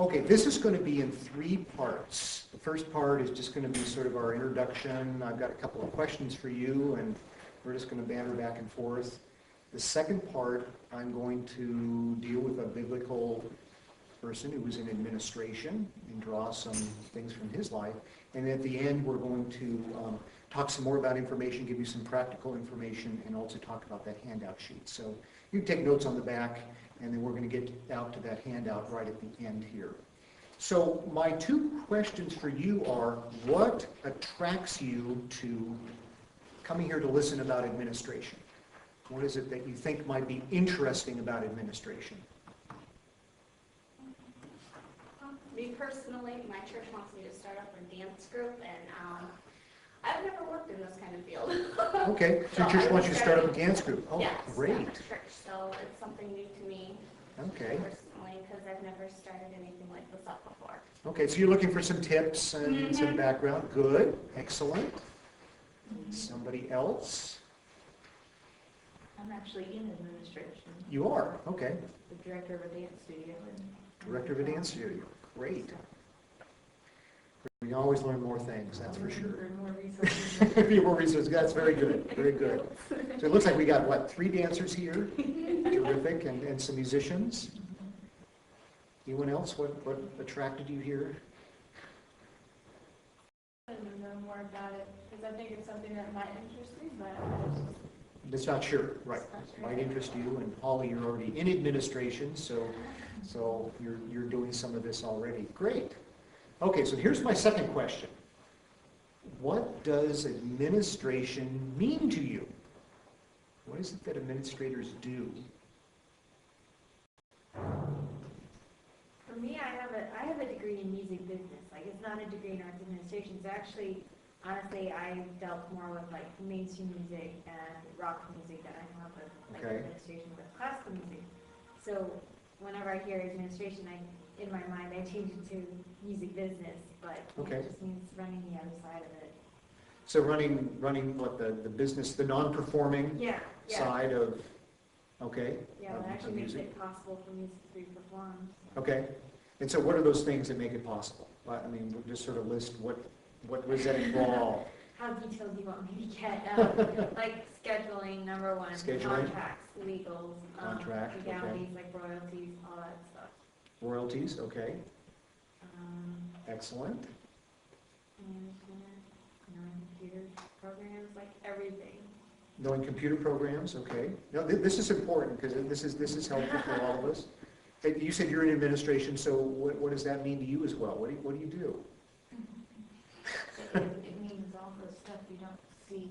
Okay, this is going to be in 3 parts. The first part is just going to be sort of our introduction. I've got a couple of questions for you, and we're just going to banter back and forth. The second part, I'm going to deal with a biblical person who was in administration and draw some things from his life. And at the end, we're going to talk some more about information, give you some practical information, and also talk about that handout sheet. So you can take notes on the back, and then we're going to get out to that handout right at the end here. So my 2 questions for you are, what attracts you to coming here to listen about administration? What is it that you think might be interesting about administration? Me personally, my church wants me to start up a dance group, and I've never worked in this kind of field. Okay, so your church wants you to start up a dance group. Oh, yes, great. Church, so it's something new to me. Okay. Personally, because I've never started anything like this up before. Okay, so you're looking for some tips and some background. Good, excellent. Somebody else? I'm actually in administration. You are, okay. The director of a dance studio. Director of a dance studio, great. We can always learn more things, that's for sure. More resources. More resources, that's very good, very good. So it looks like we got, what, 3 dancers here? Terrific, and some musicians. Anyone else? What attracted you here? I want to know more about it because I think it's something that might interest me, but It's not sure, right. Might interest you, and Holly, you're already in administration, so you're doing some of this already. Great. Okay, so here's my second question. What does administration mean to you? What is it that administrators do? For me, I have a degree in music business. Like, it's not a degree in arts administration. So actually, honestly, I dealt more with like mainstream music and rock music than I have with like administration with classical music. So whenever I hear administration, in my mind, I change it to music business, but it just means running the other side of it. So running what, the business, the non-performing side of, okay. Yeah, it actually makes it possible for music to be performed. Okay. And so what are those things that make it possible? I mean, we'll just sort of list what does that involve? How detailed do you want me to get? Like scheduling, number 1, contracts, legals, legalities, like royalties, all that stuff. Royalties, okay. Excellent. Management, computer programs, like everything. Knowing computer programs, okay. Now, this is important because this is helpful for all of us. Hey, you said you're in administration, so what does that mean to you as well? What do you do? it means all the stuff you don't see,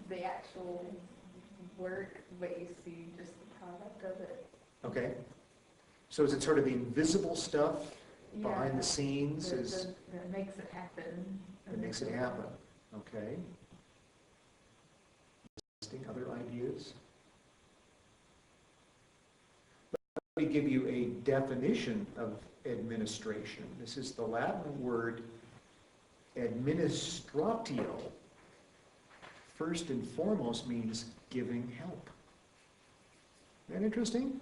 the actual work, but you see just the product of it. Okay. So is it sort of the invisible stuff behind the scenes? That makes it happen. That makes it happen. Okay. Other ideas? Let me give you a definition of administration. This is the Latin word administratio. First and foremost means giving help. Isn't that interesting?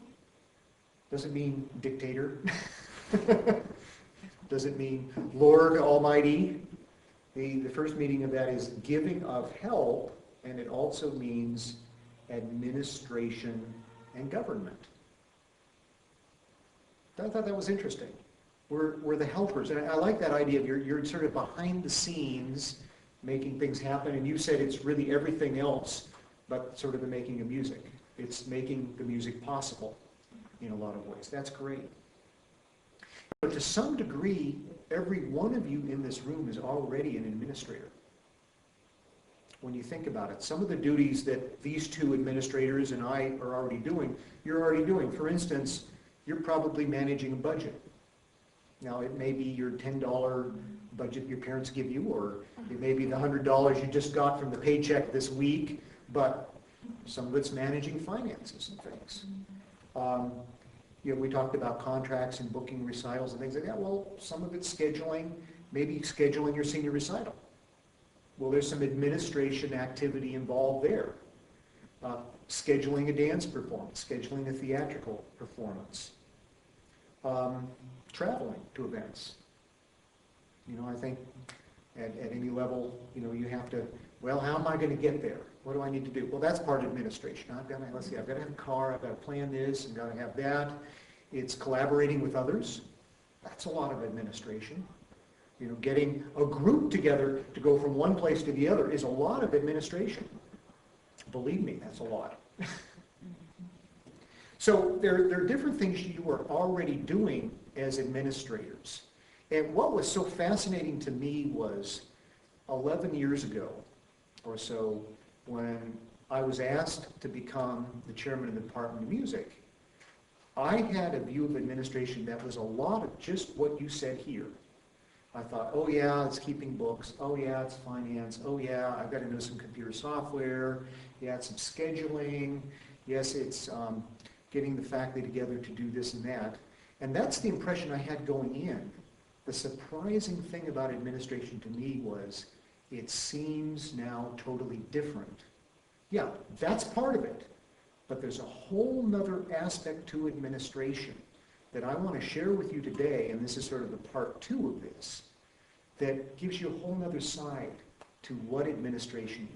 Doesn't mean dictator. Doesn't mean Lord Almighty. The first meaning of that is giving of help, and it also means administration and government. I thought that was interesting. We're the helpers, and I like that idea of you're sort of behind the scenes making things happen, and you said it's really everything else but sort of the making of music. It's making the music possible in a lot of ways. That's great. But to some degree, every one of you in this room is already an administrator. When you think about it, some of the duties that these 2 administrators and I are already doing, you're already doing. For instance, you're probably managing a budget. Now, it may be your $10 budget your parents give you, or it may be the $100 you just got from the paycheck this week, but some of it's managing finances and things. We talked about contracts and booking recitals and things like that. Well, some of it's scheduling, maybe scheduling your senior recital. Well, there's some administration activity involved there. Scheduling a dance performance, scheduling a theatrical performance. traveling to events. You know, I think at any level, you know, you have to, well, how am I going to get there? What do I need to do? Well, that's part of administration. I've got to, let's see, I've got to have a car, I've got to plan this, I've got to have that. It's collaborating with others. That's a lot of administration. You know, getting a group together to go from one place to the other is a lot of administration. Believe me, that's a lot. So there are different things you are already doing as administrators. And what was so fascinating to me was 11 years ago or so, when I was asked to become the chairman of the Department of Music, I had a view of administration that was a lot of just what you said here. I thought, oh yeah, it's keeping books. Oh yeah, it's finance. Oh yeah, I've got to know some computer software. Yeah, it's some scheduling. Yes, it's getting the faculty together to do this and that. And that's the impression I had going in. The surprising thing about administration to me was it seems now totally different. Yeah, that's part of it. But there's a whole nother aspect to administration that I want to share with you today, and this is sort of the part 2 of this, that gives you a whole nother side to what administration